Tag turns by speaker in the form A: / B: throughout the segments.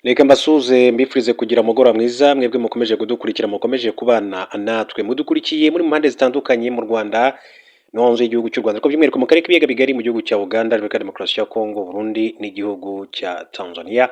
A: Reka mbasuze mbifurize kugira umugoroba mwiza mwebwe mukomeje kudukurikira mukomeje kubana natwe mudukurikiye muri mu mpande zitandukanye mu Rwanda no hanze y'igihugu cy'u Rwanda, ko by'umwihariko mu karere k'ibiyaga bigari mu gihugu cya Uganda, Repubulika Demokarasi ya Kongo, Burundi n'igihugu cya Tanzania,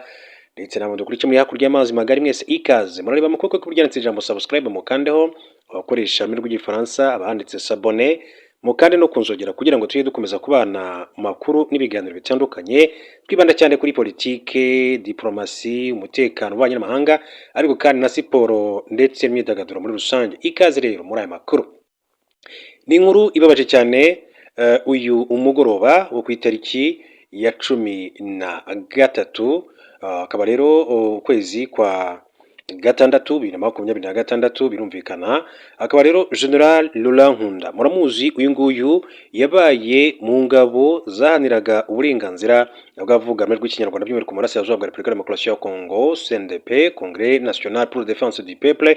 A: ndetse namwe dukurikiye muri hakurya y'amazi magari mwese ikaze murareba mu kuboko kw'iburyo handitse ijambo subscribe mukandeho, abakoresha ururimi rw'igifaransa abahanditse sabone mukande no kunzogera kugira ngo tujye dukomeza kubana makuru n'ibiganiro bitandukanye twibanda cyane kuri politike, diplomasi, umutekano w'ububanyi n'amahanga, ariko kandi na siporo ndetse n'imyidagaduro muri rusange. Ikaze rero muri aya makuru. Ni inkuru ibabaje cyane uyu umugoroba wo ku itariki ya 13 akaba rero ukwezi kwa gatandatu 2026 birumvikana, akaba rero General Laurent Nkunda muramuzi, uyu nguyu yabaye mu ngabo zahaniraga uburenganzira bw'abavuga mu rw'ikinyarwanda by'umwihariko mu burasirazuba bwa Repubulika Demokarasi ya Kongo, CNDP, Congrès National pour la Défense du Peuple.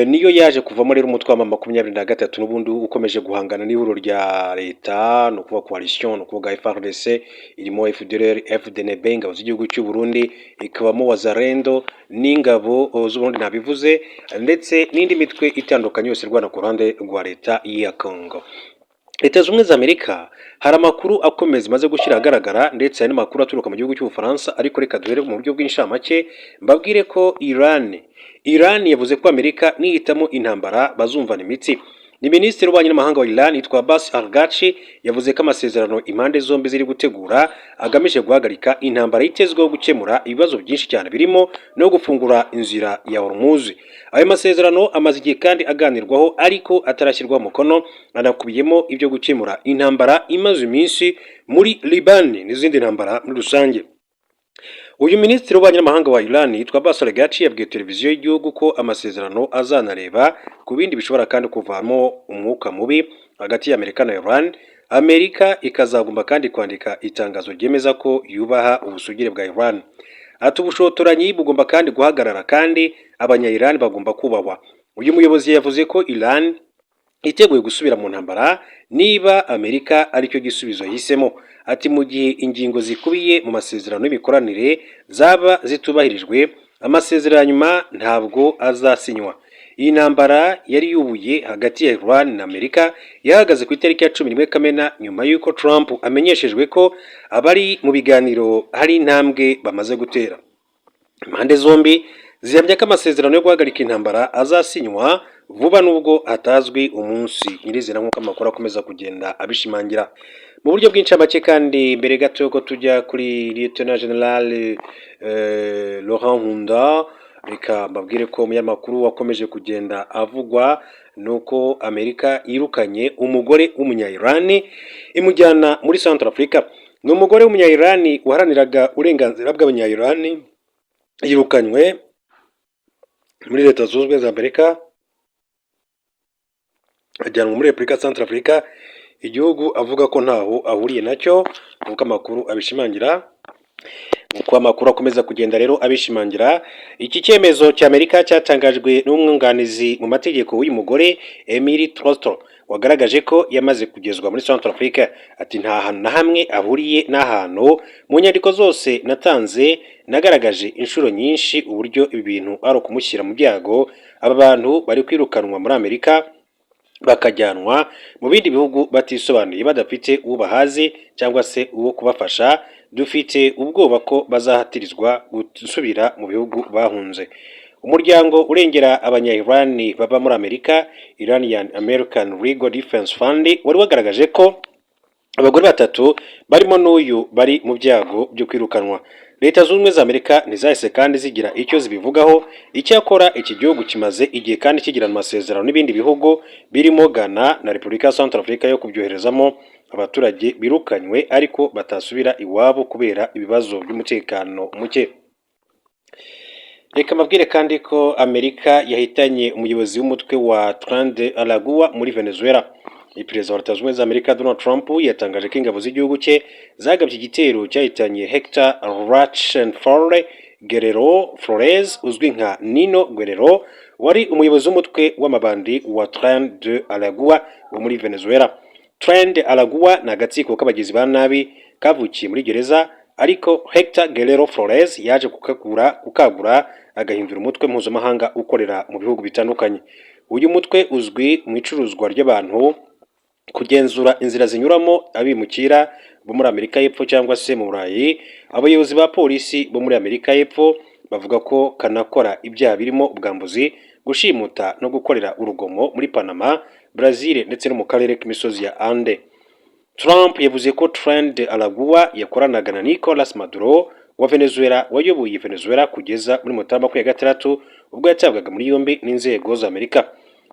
A: Niyo yaje kuvamo rero umutwe wa 23 n'ubundi ukomeje guhangana n'ihuriro rya leta, no kuva coalition, no kuvuga FARDC irimo FDLR, FDNB, ingabo z'igihugu cy'u Burundi, ikabamo Wazalendo n'ingabo z'u Burundi nabivuze, ndetse n'indi mitwe itandukanye yose irwana ku ruhande rwa leta ya Kongo. Leta z'ubumwe za Amerika hari amakuru akomeza imaze gushyira ahagaragara, ndetse hari n'amakuru aturuka mu gihugu cy'Ubufaransa, ariko reka duhere mu buryo bw'inshamake mbabwire ko Iran yavuze ko Amerika nihitamo intambara bazumvana imitsi. Ni Minisitiri w'Ububanyi n'Amahanga wa Iran yitwa Abbas Araghchi yavuze ko amasezerano impande zombi ziri gutegura agamije guhagarika intambara yitezweho gukemura ibibazo byinshi cyane birimo no gufungura inzira ya Hormuz. Ayo masezerano amaze igihe kandi aganirwaho ariko atarashyirwaho umukono, anakubiyemo ibyo gukemura intambara imaze iminsi muri Liban n'izindi ntambara muri rusange. Uyu Minisitiri w'Ububanyi n'Amahanga wa Iran yitwa Abbas Araghchi yabwiye televiziyo y'igihugu ko amasezerano azanareba ku bindi bishobora kandi kuvamo umwuka mubi hagati y'Amerika na Iran. Amerika ikazagomba kandi kwandika itangazo ryemeza ko yubaha ubusugire bwa Iran. Ati ubushotoranyi bugomba kandi guhagarara kandi abanya-Iran bagomba kubahwa. Uyu muyobozi yavuze ko Iran iteguye gusubira mu ntambara niba Amerika aricyo gisubizo yahisemo. Ati mu gihe ingingo zikubiye mu masezerano y'imikoranire zaba zitubahirijwe, amasezerano nyuma ntabwo azasinywa. Iyi ntambara yari yubuye hagati ya Iran na Amerika yahagaze ku itariki ya 11 Kamena nyuma y'uko Trump amenyeshejwe ko abari mu biganiro hari intambwe bamaze gutera. Impande zombi zihamya ko amasezerano yo guhagarika intambara azasinywa vuba nubwo hatazwi umunsi nyirizina nk'uko amakuru akomeza kugenda abishimangira. Mu buryo bw'incamake kandi mbere gato ko tujya kuri Lieutenant General Laurent Nkunda, reka mbabwire ko umunyamakuru wakomeje kugenda avugwa nuko Amerika yirukanye umugore w'umunya-Iran imujyana muri Central Africa. Ni umugore w'umunya-Iran waharaniraga uburenganzira bw'abanya-Iran, yirukanywe muri Leta Zunze Ubumwe za Amerika ajyanwa muri Repubulika Central Africa, igihugu avuga ko ntaho ahuriye nacyo nk'uko amakuru abishimangira. Uko amakuru akomeza kugenda rero abishimangira, iki cyemezo cya Amerika cyatangajwe n'umwunganizi mu mategeko w'uyu mugore Emily Trostor wagaragaje ko yamaze kugezwa muri Central Africa. Ati nta hantu na hamwe ahuriye n'ahantu, mu nyandiko zose natanze nagaragaje inshuro nyinshi uburyo ibi bintu ari ukumushyira mu byago. Aba bantu bari kwirukanwa muri Amerika bakajyanwa mu bindi bihugu batisobanuye badafite uwo bahazi cyangwa se uwo kubafasha. Dufite ubwoba ko bazahatirizwa gusubira mu bihugu bahunze. Umuryango urengera abanya-Iran baba muri Amerika, Iranian American Legal Defense Fund, wari wagaragaje ko abagore batatu barimo n'uyu bari mu byago byo kwirukanwa. Leta Zunze Ubumwe za Amerika ntizahise kandi zigira icyo zibivugaho. Icyakora iki gihugu kimaze igihe kandi kigirana amasezerano n'ibindi bihugu birimo Ghana na Repubulika ya Central Africa yo kubyoherezamo abaturage birukanywe ariko batasubira iwabo kubera ibibazo by'umutekano muke. Reka mbabwire kandi ko Amerika yahitanye umuyobozi w'umutwe wa Tren Aragua muri Venezuela. Perezida wa Leta Zunze Ubumwe za Amerika Donald Trump yatangaje ko ingabo z'igihugu cye zagabye igitero cyahitanye Hector Rochenfort Guerrero Flores uzwi nka Nino Guerrero, wari umuyobozi w'umutwe w'amabandi wa Tren de Aragua wo muri Venezuela. Tren de Aragua ni agatsiko k'abagizi ba nabi kavukiye muri gereza ariko Hector Guerrero Flores yaje kukagura agahindura umutwe mpuzamahanga ukorera mu bihugu bitandukanye. Uyu mutwe uzwi mu icuruzwa ry'abantu, kugenzura inzira zinyuramo abimukira bo muri Amerika y'Epfo cyangwa se mu Burayi. Abayobozi ba polisi bo muri Amerika y'Epfo bavuga ko kanakora ibyaha birimo ubwambuzi, gushimuta no gukorera urugomo muri Panama, Brazil ndetse no mu karere k'imisozi ya Ande. Trump yavuze ko Trend Alagua yakoranaga na Nicolas Maduro wa Venezuela wayoboye Venezuela kugeza muri Mutarama 2026 ubwo yatabwaga muri yombi n'inzego za Amerika.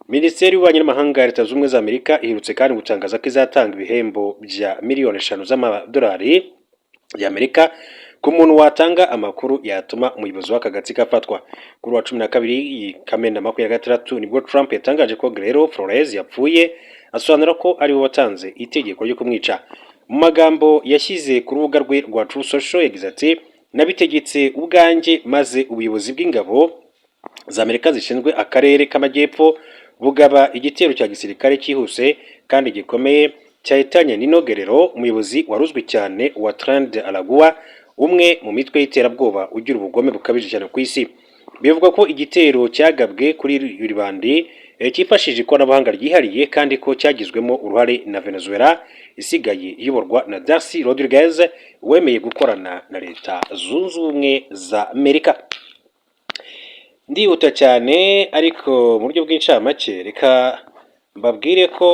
A: Minisiteri y'Ububanyi n'Amahanga ya Leta Zunze Ubumwe za Amerika iherutse kandi gutangaza ko izatanga ibihembo bya miliyoni 5 z'amadolari y'Amerika ku muntu watanga amakuru yatuma umuyobozi w'aka gatsiko afatwa. Kuri wa 12 Kamena 2026 nibwo Trump yatangaje ko Guerrero Flores yapfuye, asobanura ko ari we watanze itegeko ryo kumwica. Mu magambo yashyize ku rubuga rwe rwa Truth Social yagize ati, nabitegetse ubwanjye maze ubuyobozi bw'ingabo za Amerika zishinzwe akarere k'amajyepfo bugaba igitero cya gisirikare cyihuse kandi gikomeye cyahitanye Nino Guerrero, umuyobozi waruzwi cyane wa Trend Alagua, umwe mu mitwe y'iterabwoba ugira ubugome bukabije cyane ku isi. Bivuga ko igitero cyagabwe kuri Ribandi cyifashishije ikoranabuhanga ryihariye kandi ko cyagizwemo uruhare na Venezuela isigaye iyoborwa na Darcy Rodriguez wemeye gukorana na Leta Zunze Ubumwe za Amerika. Ndihuta cyane ariko mu buryo bw'incamake, reka mbabwire ko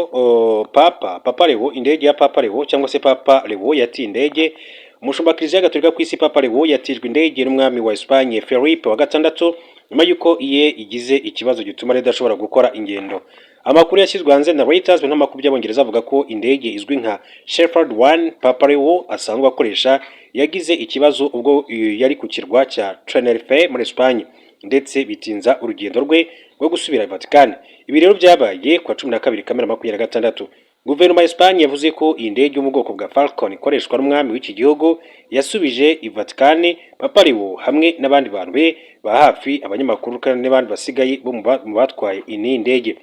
A: Papa Leo, indege ya Papa Leo cyangwa se Papa Leo yatiye indege. Umushumba Kiliziya Gatolika ku isi Papa Leo yatijwe indege n'umwami wa Espagne Felipe wa gatandatu nyuma y'uko iye igize ikibazo gituma redashobora gukora ingendo. Amakuru yashyizwe hanze na Reuters n'amakuru y'Abongereza avuga ko indege izwi nka Shepherd 1 Papa Leo asanzwe akoresha yagize ikibazo ubwo yari ku kirwa cya Tenerife muri Espagne, ndetse bitinza urugendo rwe rwo gusubira i Vatican. Ibi rero byabaye kwa 12 Kamena 2026. Guverinoma ya Espagne yavuze ko iyi ndege yo mu bwoko bwa Falcon ikoreshwa n'umwami w'iki gihugu yasubije i Vatican Papa Leo hamwe n'abandi bantu be ba hafi, abanyamakuru kandi n'abandi basigaye bo mu batwaye iyi ndege.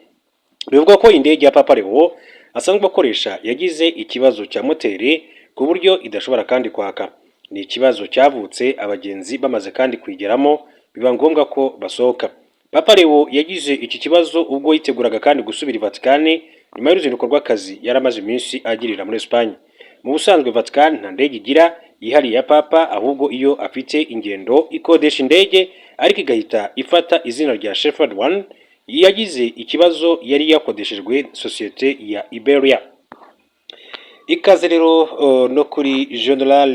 A: Bivuga ko indege ya Papa Leo asanzwe akoresha yagize ikibazo cya moteri ku buryo idashobora kandi kwaka. Ni ikibazo cyavutse abagenzi bamaze kandi kwigeramo biba ngombwa ko basohoka. Papa Leo yagize iki kibazo ubwo yiteguraga kandi gusubira i Vatican nyuma y'uruzinduko rw'akazi yaramaze iminsi agirira muri Espagne. Mu busanzwe Vatican nta ndege igira yihariye ya Papa, ahubwo iyo afite ingendo ikodesha indege ariko igahita ifata izina rya Shepherd 1 yagize ikibazo yari yakodeshejwe sosiyete ya Iberia. Ikaze rero no kuri General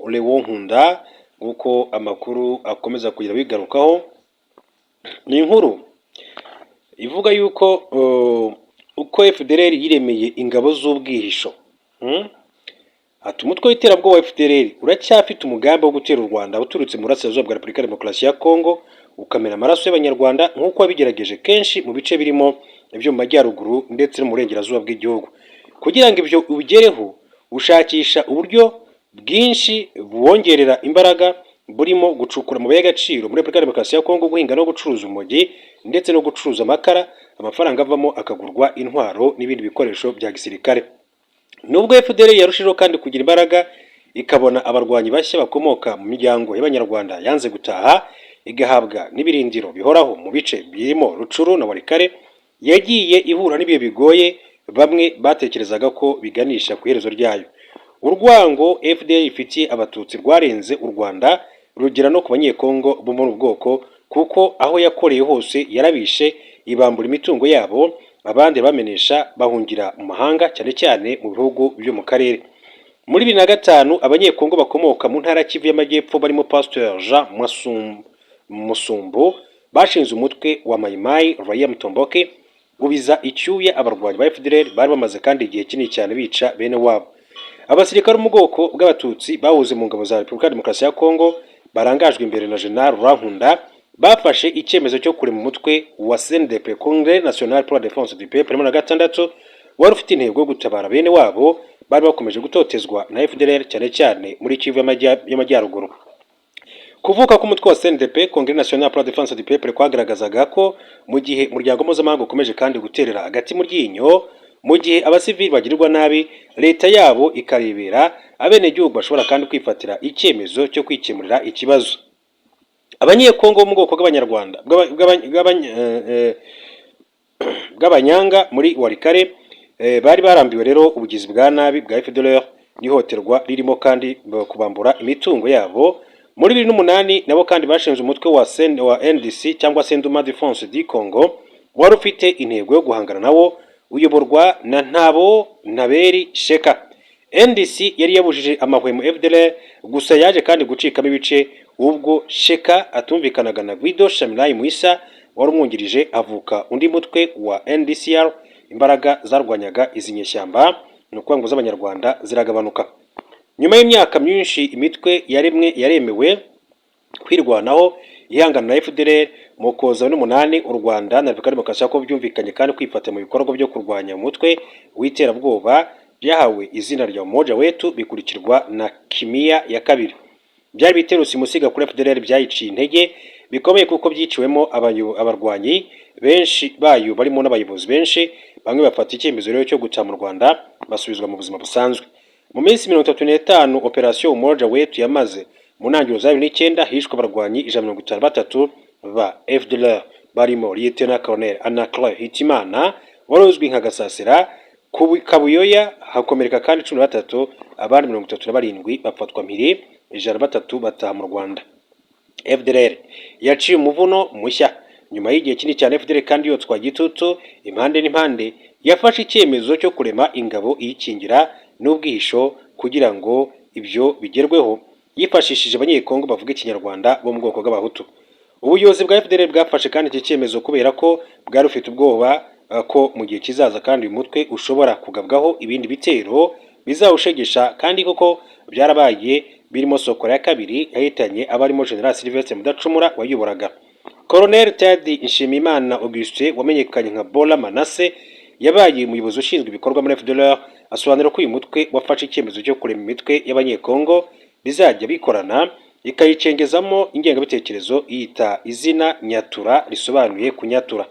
A: Leo Nkunda uko amakuru akomeza kugira bigarukaho. Ni inkuru ivuga yuko uko FDLR yiremeye ingabo z'ubwihisho. Ati umutwe w'iterabwoba wa FDLR uracyafite umugambi wo gutera u Rwanda uturutse mu burasirazuba bwa Repubulika ya Demokarasi ya Kongo, ukamena amaraso y'Abanyarwanda nk'uko wabigerageje kenshi mu bice birimo ibyo mu majyaruguru ndetse no mu burengerazuba bw'igihugu. Kugira ngo ibyo ubigereho ushakisha uburyo bwinshi buwongerera imbaraga, burimo gucukura amabuye y'agaciro muri Repubulika ya Demokarasi ya Kongo, guhinga no gucuruza urumogi ndetse no gucuruza amakara, amafaranga avamo akagurwa intwaro n'ibindi bikoresho bya gisirikare. Nubwo FDLR yarushijeho kandi kugira imbaraga ikabona abarwanyi bashya bakomoka mu miryango y'Abanyarwanda yanze gutaha, igahabwa n'ibirindiro bihoraho mu bice birimo Rucuru na Warikare, yagiye ihura n'ibihe bigoye bamwe batekerezaga ko biganisha ku iherezo ryayo. Urwango FDLR ifitiye abatutsi rwarenze u Rwanda rugera no ku banyekongo bo muri ubwoko, kuko aho yakoreye hose yarabishe, ibambura imitungo yabo, abandi bamenesha bahungira mu mahanga cyane cyane mu bihugu byo mu karere. Muri 2005 abanyekongo bakomoka mu ntara Kivu y'Amajyepfo barimo Pasteur Jean Musumbo bashinze umutwe wa Mai Mai Raia Mtomboke gubiza icyuya abarwanyi ba FDLR bari bamaze kandi igihe kinini cyane bica bene wabo. Abasirikare mu bwoko bw'abatutsi bahuze mu ngabo za Repubulika ya Demokarasi ya Kongo barangajwe imbere na General Nkunda bafashe icyemezo cyo kurema umutwe wa CNDP Congrès National pour la Défense du Peuple muri 2006 wari ufite intego yo gutabara bene wabo bari bakomeje gutotezwa na FDLR cyane cyane muri Kivu y'Amajyaruguru. Kuvuka k'umutwe wa CNDP Congrès National pour la Défense du Peuple kwagaragazaga ko mu gihe umuryango mpuzamahanga ukomeje kandi guterera hagati mu ryinyo mu gihe abasivili bagirirwa nabi leta yabo ikarebera abenegihugu bashobora kandi kwifatira icyemezo cyo kwikemurira ikibazo. Abanyekongo bo mu bwoko bw'Abanyarwanda bw'Abanyanga muri Walikale bari barambiwe rero ubugizi bwa nabi bwa FDLR n'ihoterwa ririmo kandi kubambura imitungo yabo. Muri 2008 nabo kandi bashinze umutwe wa NDC cyangwa Senduma Defense du Congo wari ufite intego yo guhangana nawo, uyoborwa na Ntabo Ntaberi Sheka. NDC yari yabujije amahwemo FDLR, gusa yaje kandi gucikamo ibice ubwo Sheka atumvikanaga na Guido Shamirai Muisa wari umwungirije, avuka undi mutwe wa NDCR. Imbaraga zarwanyaga izi nyeshyamba n'ukwanga z'Abanyarwanda ziragabanuka. Nyuma y'imyaka myinshi imitwe yaremewe kwirwanaho ihangana na FDLR. Mu Ukuboza 2008 u Rwanda na Repubulika Demokarasi ya Kongo byumvikanye kandi kwifata mu bikorwa byo kurwanya umutwe w'iterabwoba byahawe izina rya Umoja Wetu, bikurikirwa na Kimia ya kabiri. Byari bitero simusiga kuri FDLR byayiciye intege bikomeye kuko byiciwemo abarwanyi benshi bayo barimo n'abayobozi benshi. Bamwe bafata icyemezo rero cyo guca mu Rwanda basubizwa mu buzima busanzwe. Mu minsi 35 operation Umoja Wetu yamaze, mu ntangiriro za 2009 hishwe abarwanyi 153 ba FDLR barimo Lieutenant Colonel Anaclet Hitimana wari uzwi nka Gasasira. Kabuyoya hakomereka kandi 13, abandi 37 bafatwa mpiri, 103 bataha mu Rwanda. FDLR yaciye umuvuno mushya nyuma y'igihe kinini cyane. FDLR kandi yotswa gitutu impande n'impande, yafashe icyemezo cyo kurema ingabo iyikingira n'ubwihisho kugira ngo ibyo bigerweho yifashishije Abanyekongo bavuga Ikinyarwanda bo mu bwoko bw'Abahutu. Ubuyobozi bwa FDLR bwafashe kandi iki cyemezo kubera ko bwari ufite ubwoba ko mu gihe kizaza kandi uyu mutwe ushobora kugabwaho ibindi bitero bizawushegesha, kandi koko byarabaye, birimo Sokora ya kabiri yahitanye abarimo General Sylvestre Mudacumura wayoboraga. Colonel Ted Nshimiyimana Augustin wamenyekanye nka Bola Manase yabaye umuyobozi ushinzwe ibikorwa muri FDLR, asobanura ko uyu mutwe wafashe icyemezo cyo kurema imitwe y'Abanyekongo bizajya bikorana ikayicengezamo ingengabitekerezo yita izina Nyatura risobanuye kunyatura.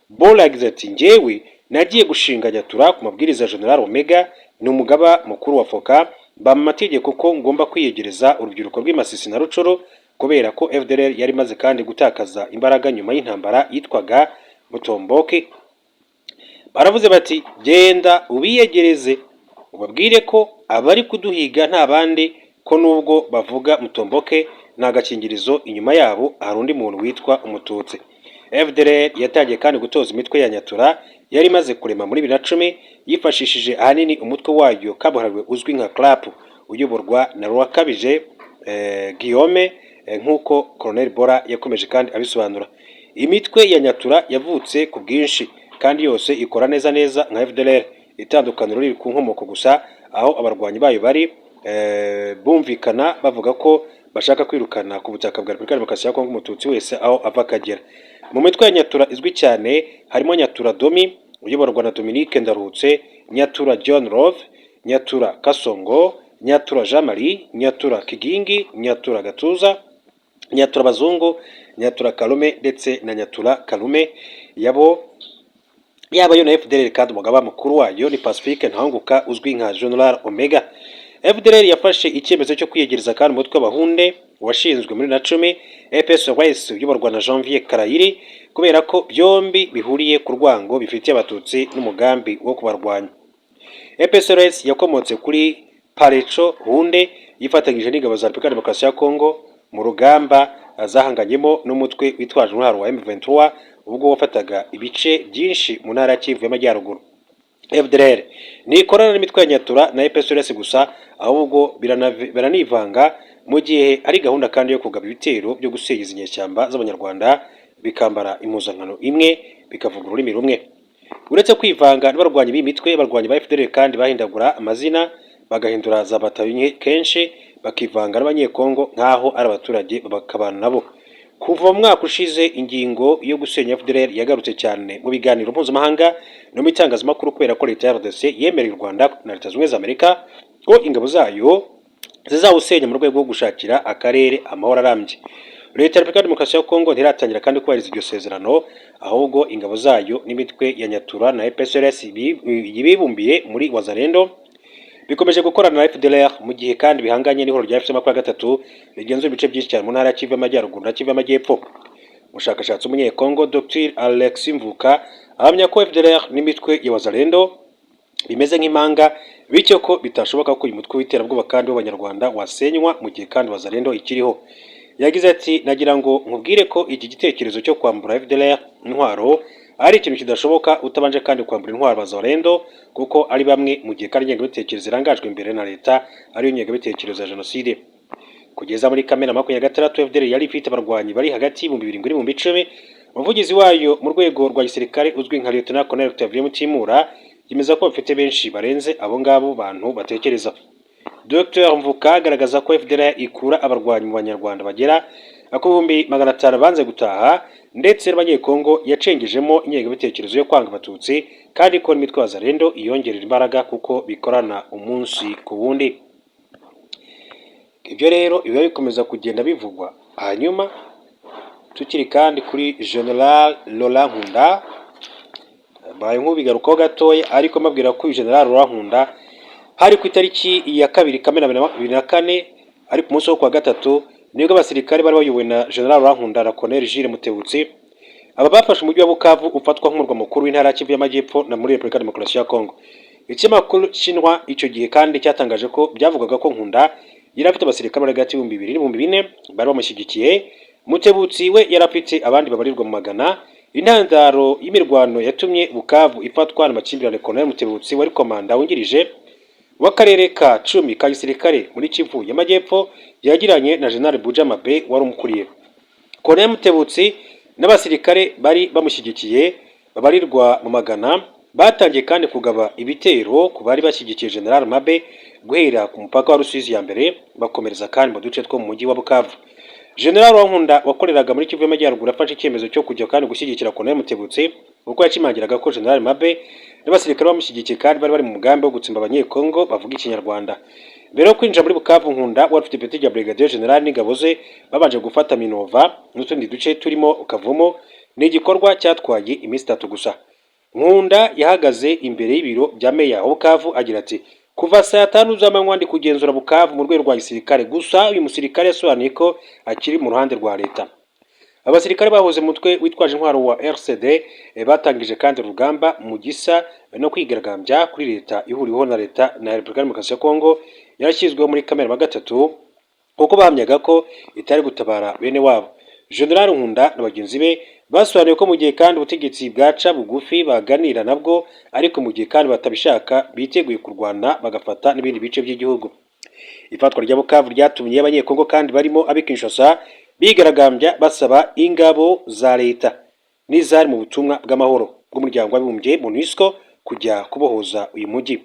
A: Bola yagize ati, njyewe nagiye gushinga Nyatura ku mabwiriza ya General Omega, ni umugaba mukuru wa Foka, bama amategeko ko ngomba kwiyegereza urubyiruko rw'Imasisi na Rucoro kubera ko FDLR yari maze kandi gutakaza imbaraga nyuma y'intambara yitwaga Mutomboke. Baravuze bati, genda ubiyegereze ubabwire ko abari kuduhiga nta bandi, ko nubwo bavuga Mutomboke nta gakingirizo inyuma yabo hari undi muntu witwa Umututsi. FDLR yatangiye kandi gutoza imitwe ya Nyatura yari imaze kurema muri 2010 yifashishije ahanini umutwe wayo kabuhariwe uzwi nka CLAP uyoborwa na Rwakabije Guillaume, nk'uko Colonel Bola yakomeje kandi abisobanura. Imitwe ya Nyatura yavutse ku bwinshi kandi yose ikora neza nka FDLR. Itandukaniro riri ku nkomoko gusa, aho abarwanyi bayo bari bumvikana bavuga ko bashaka kwirukana ku butaka bwa Repubulika Demokarasi ya Kongo umututsi wese aho ava akagera. Mu mitwe ya Nyatura izwi cyane harimo Nyatura Domi uyoborwa na Dominique Ndarutse, Nyatura John Love, Nyatura Kasongo, Nyatura Jean Marie, Nyatura Kigingi, Nyatura Gatuza, Nyatura Bazungu, Nyatura Kalume ndetse na Nyatura Kalume. Yabo yo na FDLR kandi umugaba mukuru wayo ni Pacifique Ntanguka uzwi nka General Omega. FDLR yafashe icyemezo cyo kwiyegereza kandi umutwe w'Abahunde washinzwe muri 2010 EPSOS uyoborwa na Janvier Karayiri, kubera ko byombi bihuriye ku rwango bifitiye Abatutsi n'umugambi wo kubarwanya. EPSOS yakomotse kuri Parecho Hunde yifatanyije n'ingabo za Repubulika Demokarasi ya Kongo mu rugamba zahanganyemo n'umutwe witwaje intwaro wa M23 ubwo wafataga ibice byinshi mu ntara ya Kivu y'Amajyaruguru. FDLR nikorana n'imitwe ya Nyatura na EPSOS gusa, ahubwo biranivanga mu gihe ari gahunda kandi yo kugaba ibitero byo gusenya inyeshyamba z'Abanyarwanda bikambara impuzankano imwe bikavuga ururimi rumwe. Uretse kwivanga n'abarwanyi b'imitwe, abarwanyi ba FDLR kandi bahindagura amazina bagahindura za batayo kenshi, bakivanga n'Abanyekongo nk'aho ari abaturage bakabana nabo. Kuva mu mwaka ushize ingingo yo gusenya FDLR yagarutse cyane mu biganiro mpuzamahanga no mu itangazamakuru kubera ko leta ya RDC yemereye u Rwanda na Leta Zunze Ubumwe za Amerika ko ingabo zayo zizawusenya mu rwego rwo gushakira akarere amahoro arambye. leta ya Repubulika Demokarasi ya Kongo ntiratangira kandi kubahiriza iryo sezerano, ahubwo ingabo zayo n'imitwe ya Nyatura na FPSRS yibumbiye muri Wazalendo bikomeje gukorana na FDLR mu gihe kandi bihanganye n'ihoro rya FC23 rigenzura ibice byinshi cyane mu ntara ya Kivu y'Amajyaruguru na Kivu y'Amajyepfo. Umushakashatsi umunyekongo Dr Alex Mvuka ahamya ko FDLR n'imitwe ya Wazalendo bimeze nk'impanga, bityo ko bitashoboka ko uyu mutwe w'iterabwoba kandi w'Abanyarwanda wasenywa mu gihe kandi Wazalendo ikiriho. Yagize ati nagira ngo nkubwire ko iki gitekerezo cyo kwambura FDLR intwaro ari ikintu kidashoboka utabanje kandi kwambura intwaro Wazalendo, kuko ari bamwe mu gihe kandi ingengabitekerezo irangajwe imbere na leta ariyo ingengabitekerezo ya jenoside. Kugeza muri Kamena 26 FDLR yari ifite abarwanyi bari hagati y'ibihumbi 7 n'ibihumbi 10. Umuvugizi wayo mu rwego rwa gisirikare uzwi nka Lieutenant Colonel Octavien Mutimura yemeza ko bafite benshi barenze abo ngabo bantu batekereza. Dr Mvuka agaragaza ko FDLR ikura abarwanyi mu Banyarwanda bagera ku 500 banze gutaha, ndetse n'Abanyekongo yacengejemo ingengabitekerezo yo kwanga Abatutsi kandi ko n'imitwe ya Wazalendo iyongerera imbaraga kuko bikorana umunsi ku wundi. Ibyo rero biba bikomeza kugenda bivugwa. Hanyuma tukiri kandi kuri General Laurent Nkunda, baye nk'ubigarukaho gatoya, ariko mabwira ko General Laurent Nkunda hari ku itariki ya 2 Kamena 2024 ari ku munsi wo kwa gatatu nibwo abasirikare bari bayobowe na General Laurent Nkunda na Colonel Jules Mutebutsi aba bafashe umujyi wa Bukavu ufatwa nk'umurwa mukuru w'intara ya Kivu y'Amajyepfo na muri Repubulika Demokarasi ya Kongo. Ikinyamakuru Shinwa icyo gihe kandi cyatangaje ko byavugaga ko Nkunda yari afite abasirikare bari hagati y'ibihumbi 2 n'ibihumbi 4 bari bamushyigikiye. Mutebutsi we yari afite abandi babarirwa mu magana. Intandaro y'imirwano yatumye Bukavu ifatwa n'amakimbirane Colonel Mutebutsi wari komanda wungirije w'akarere ka 10 ka gisirikare muri Kivu y'Amajyepfo yagiranye na General Buja Mabe wari umukuriye. Colonel Mutebutsi n'abasirikare bari bamushyigikiye babarirwa mu magana batangiye kandi kugaba ibitero ku bari bashyigikiye General Mabe guhera ku mupaka wa Rusizi ya mbere bakomereza kandi mu duce two mu mujyi wa Bukavu. General Nkunda wakoreraga muri Kivu y'Amajyaruguru afashe icyemezo cyo kujya kandi gushyigikira Colonel Mutebutsi kuko yacimangiraga ko General Mabe n'abasirikare bamushyigikiye kandi bari mu mugambi wo gutsimba Abanyekongo bavuga Ikinyarwanda. Mbere yo kwinjira muri Bukavu, Nkunda wari ufite ipeti rya Brigadier General n'ingabo ze babanje gufata Minova n'utundi duce turimo Kavumo. Ni igikorwa cyatwaye iminsi 3 gusa. Nkunda yahagaze imbere y'ibiro bya Meya wa Bukavu agira ati kuva saa 5 z'amanywa ndi kugenzura Bukavu mu rwego rwa gisirikare, gusa uyu musirikare yasobanuye ko akiri mu ruhande rwa leta. Abasirikare bahoze mutwe witwaje intwaro wa RCD batangije kandi urugamba mu gisa no kwigaragambya kuri leta ihuriweho na leta na Repubulika Demokarasi ya Kongo yarashyizweho muri Kamena 3 kuko bahamyaga ko itari gutabara bene wabo. General Nkunda na bagenzi be basobanuye ko mu gihe kandi ubutegetsi bwaca bugufi baganira nabwo, ariko mu gihe kandi batabishaka biteguye kurwana bagafata n'ibindi bice by'igihugu. Ifatwa rya Bukavu ryatumye Abanyekongo kandi barimo abikinshasa bigaragambya basaba ingabo za leta n'izari mu butumwa bw'amahoro bw'umuryango w'abibumbye MONUSCO kujya kubohoza uyu mujyi.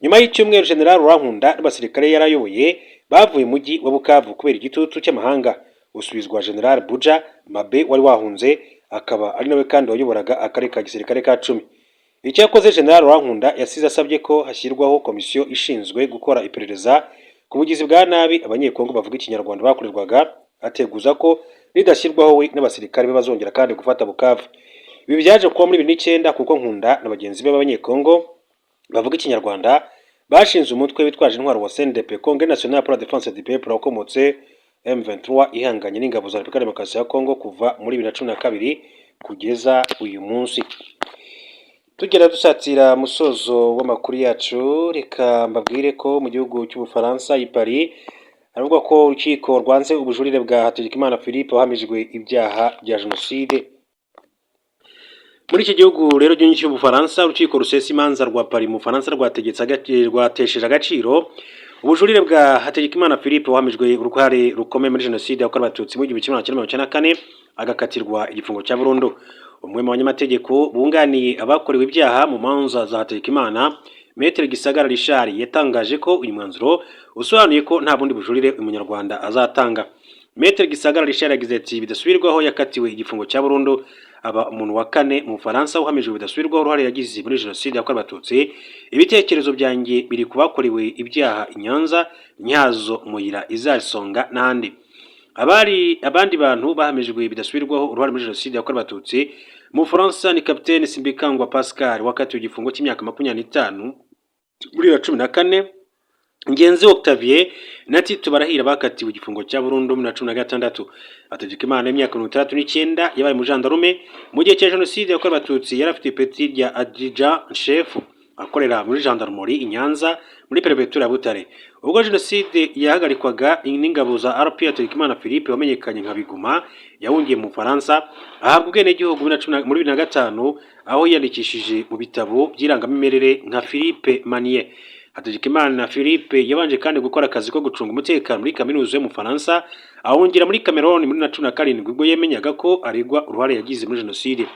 A: Nyuma y'icyumweru General Laurent Nkunda n'abasirikare yarayoboye bavuye mu mujyi wa Bukavu kubera igitutu cy'amahanga, usubizwa General Buja Mabe wari wahunze, akaba ari nawe kandi wayoboraga akarere ka gisirikare ka 10. Icyo yakoze General Laurent Nkunda yasize asabye ko hashyirwaho komisiyo ishinzwe gukora iperereza ku bugizi bwa nabi Abanyekongo bavuga Ikinyarwanda bakorerwaga, ateguza ko ridashyirwaho we n'abasirikare be bazongera kandi gufata Bukavu. Ibi byaje kuba muri 2009 kuko Nkunda na bagenzi be b'Abanyekongo bavuga Ikinyarwanda bashinze umutwe witwaje intwaro wa CNDP, Congrès National pour la Défense du Peuple, wakomotse M23 ihanganye n'ingabo za Repubulika Demokarasi ya Kongo kuva muri 2012 kugeza uyu munsi. Tugera dusatira musozo w'amakuru yacu, reka mbabwire ko mu gihugu cy'Ubufaransa i Paris aravuga ko urukiko rwanze ubujurire bwa Hategekimana Philippe wahamijwe ibyaha bya jenoside. Muri iki gihugu rero cy'Ubufaransa, urukiko rusesa imanza rwa Paris mu Faransa rwatesheje agaciro ubujurire bwa Hategekimana Philippe wahamijwe uruhare rukomeye muri jenoside yakorewe Abatutsi mu 1994 agakatirwa igifungo cya burundu. Umwe mu banyamategeko bunganiye abakorewe ibyaha mu manza za Hategekimana, Maître Gisagara Richard, yatangaje ko uyu mwanzuro usobanuye ko nta bundi bujurire umunyarwanda azatanga. Maître Gisagara Richard yagize ati bidasubirwaho yakatiwe igifungo cya burundu, aba umuntu wa kane mu Faransa uhamijwe bidasubirwaho uruhare yagize muri jenoside yakorewe Abatutsi. Ibitekerezo byanjye biri kubakorewe ibyaha i Nyanza, Nyazo, Muyira, Izasonga n'ahandi. abandi bantu bahamijwe bidasubirwaho uruhare muri jenoside yakorewe abatutsi mu Bufaransa ni Capitaine Simbikangwa Pascal wakatiwe igifungo cy'imyaka 25 muri 2014, Ngenzi Octavien na Tito Barahira bakatiwe igifungo cya burundu muri 2016. Hategekimana y'imyaka 39 yabaye mu gendarme mu gihe cya jenoside yakorewe abatutsi, yari afite ipeti rya adjudant chef akorera muri gendarmerie i Nyanza muri perefegitura ya Butare. Ubwo jenoside yahagarikwaga n'ingabo za RP, Hategekimana Philippe wamenyekanye nka Biguma yawungiye mu Faransa ahabwa ubwenegihugu muri 2005 aho yandikishije mu bitabo by'irangamimerere nka Philippe Manier. Hategekimana Philippe yabanje kandi gukora akazi ko gucunga umutekano muri kaminuza yo mu Faransa, ahungira muri Cameroon muri 2007 ubwo yemenyaga ko aregwa uruhare yagize muri jenoside.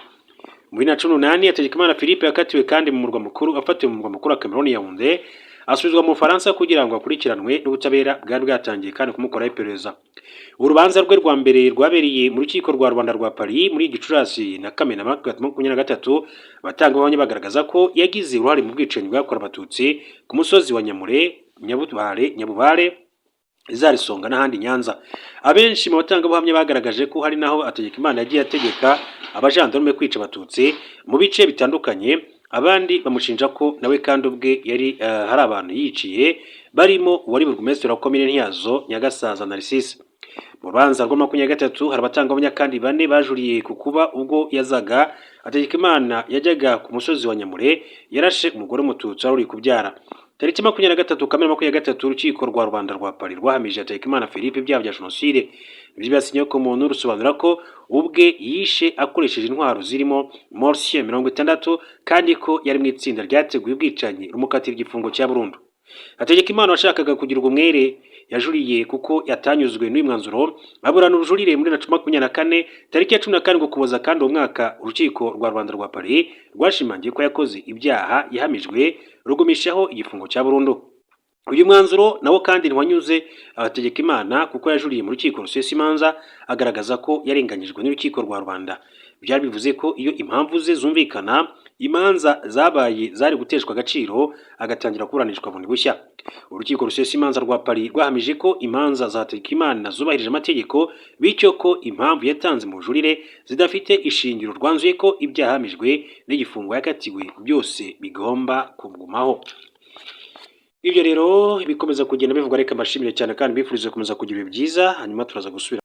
A: Muri 2008 Hategekimana Philippe yakatiwe kandi mu murwa mukuru, afatiwe mu murwa mukuru wa Cameroon Yaoundé, asubizwa mu Faransa kugira ngo akurikiranwe n'ubutabera bwari bwatangiye kandi kumukora iperereza. Urubanza rwe rwa mbere rwabereye mu rukiko rwa Rwanda rwa Paris muri Gicurasi na Kamena 2023, abatangabuhamya bagaragaza ko yagize uruhare mu bwicanyi bwakorewe abatutsi ku musozi wa Nyamure, Nyabubare, Zarisonga n'ahandi Nyanza. Abenshi mu batangabuhamya bagaragaje ko hari naho Hategekimana yagiye ategeka abajandarume kwica abatutsi mu bice bitandukanye. Abandi bamushinja ko nawe kandi ubwe yari hari abantu yiciye, barimo uwari burugumesitiri wa komine Ntiyazo Nyagasaza Narcisse. Mu rubanza rwa 23 hari abatangabuhamya kandi 4 bajuriye ku kuba ubwo yazaga Hategekimana yajyaga ku musozi wa Nyamure yarashe umugore w'umututsi wari uri kubyara. Tariki 23 Kamena 23 urukiko rwa Rwanda rwa Paris rwahamije Hategekimana Philippe ibyaha bya jenoside. Ibyo byasinye ko umuntu rusobanura ko ubwe yishe akoresheje intwaro zirimo Morsier 60 kandi ko yari mu itsinda ryateguye ubwicanyi rumukatira igifungo cya burundu. Hategekimana washakaga kugira umwere yajuriye kuko yatanyuzwe n'uyu mwanzuro, aburana ubujurire muri 2024 tariki ya 14 Ukuboza kandi uwo mwaka urukiko rwa Rwanda rwa Paris rwashimangiye ko yakoze ibyaha yahamijwe rugumishaho igifungo cya burundu. Uyu mwanzuro nawo kandi ntiwanyuze Hategekimana kuko yajuriye mu rukiko rusesa imanza agaragaza ko yarenganyijwe n'urukiko rwa Rwanda. Byari bivuze ko iyo impamvu ze zumvikana, imanza zabaye zari guteshwa agaciro agatangira kuburanishwa bundi bushya. Urukiko rusesa imanza rwa Paris rwahamije ko imanza za Hategekimana zubahirije amategeko, bityo ko impamvu yatanze mu bujurire zidafite ishingiro, rwanzuye ko ibyaha yahamijwe n'igifungo yakatiwe byose bigomba kugumaho. Ibyo rero bikomeza kugenda bivugwa, reka mbashimire cyane kandi bifurize gukomeza kugira ibihe byiza, hanyuma turaza gusubira